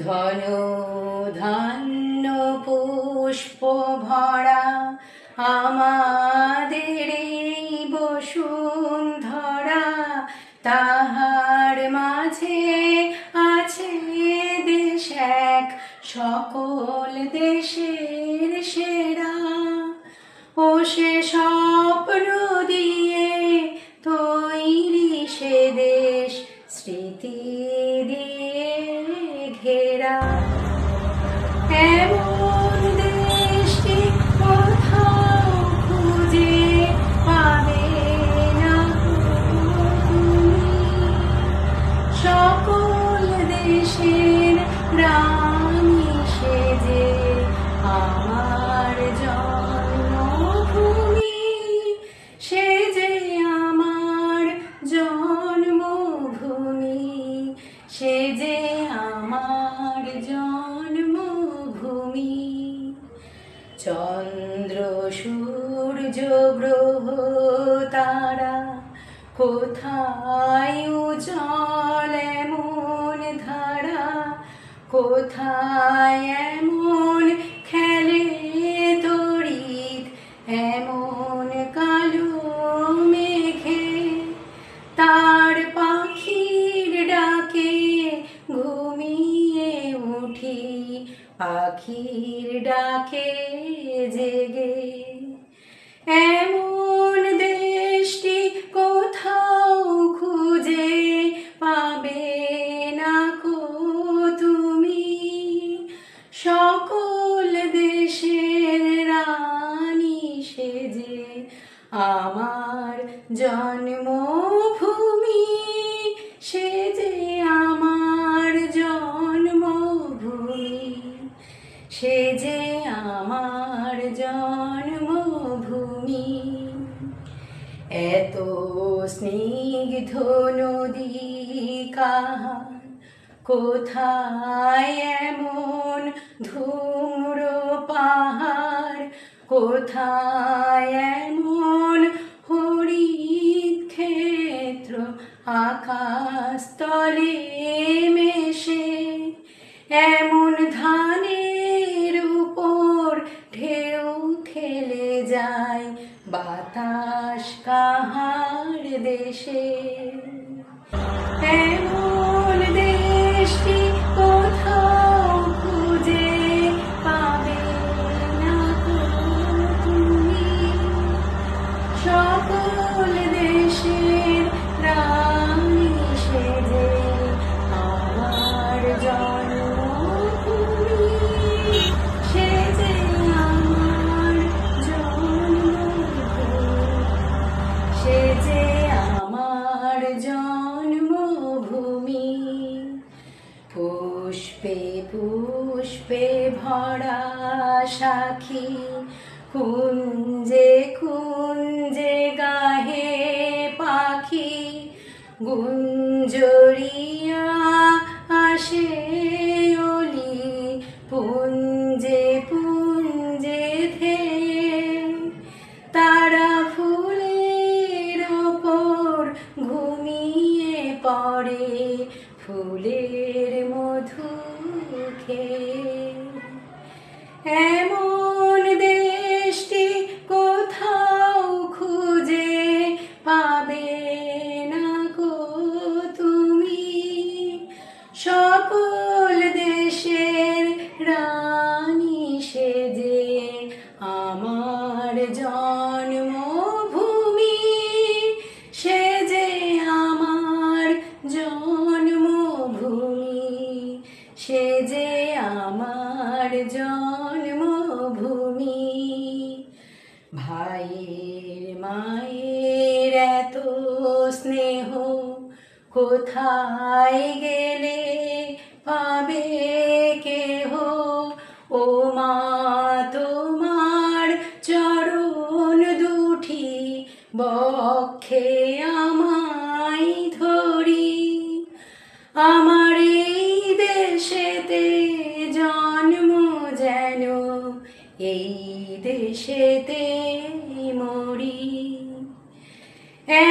ধন ধান্য পুষ্প ভরা আমাদের এই বসুন্ধরা, তাহার মাঝে আছে দেশ এক সকল দেশের সেরা। ও সে স্বপ্ন দিয়ে তৈরি সে দেশ স্মৃতি দিয়ে ঘেরা। এমন দেশটি কোথাও খুঁজে পাবে না তুমি, সকল দেশের রানী সেজে আমার জন্মভূমি, সে যে আমার জন্মভূমি, সে যে আমার জন্মভূমি। চন্দ্র সূর্য গ্রহ তারা কোথায় উজ্জ্বল এমন ধারা, কোথায় এমন খেলে তড়িৎ এমন কালো মেঘে। তার পাখির ডাকে ঘুমিয়ে উঠি, পাখির ডাকে জেগে। এমন দেশটি কোথাও খুঁজে পাবে না কো তুমি, সকল দেশের রানী সেজে আমার জন্মভূমি, সে যে আমার জন্মভূমি, সে যে আমার জন্মভূমি। এত স্নিগ্ধ নদী কাহার, কোথায় এমন ধূম্র পাহাড়, কোথায় এমন হরিৎ ক্ষেত্র আকাশ তলে মেশে। এমন ধানের উপর ঢেউ খেলে যায় বাতাস কাহার দেশে। এমন দেশটি কোথাও খুঁজে পাবে না কো তুমি, সকল দেশের রানী সেজে আমার জন্মভূমি, সে যে আমার জন্মভূমি, সে যে আমার জন্মভূমি। পুষ্পে পুষ্পে ভরা সাখী, কুঞ্জে কুঞ্জে গাহে পাখি, গুঞ্জরিয়া আসে অলি পুঞ্জে পুঞ্জে ধেয়ে। তারা ফুলের ওপর ঘুমিয়ে পড়ে ফুলের মধু খেয়ে। এমন দেশটি কোথাও খুঁজে পাবে না কো তুমি, সকল দেশের রানী সেজে আমার জন্মভূমি, সে যে আমার জন্মভূমি, সে যে আমার জন্মভূমি। ভাইয়ের মায়ের এত স্নেহ কোথায় গেলে পাবে কেহ, ও মা তোমার চরণ দুটি বক্ষে আমায় ধরি। আমার এই দেশেতে জন্ম যেন এই দেশেতে মরি।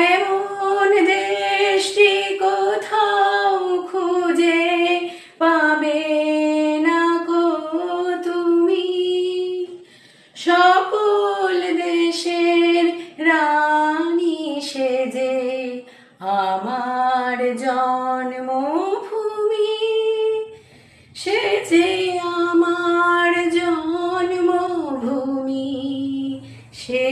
এমন দেশটি কোথাও খুঁজে পাবে জন্মভূমি, সে যে আমার জন্মভূমি, সে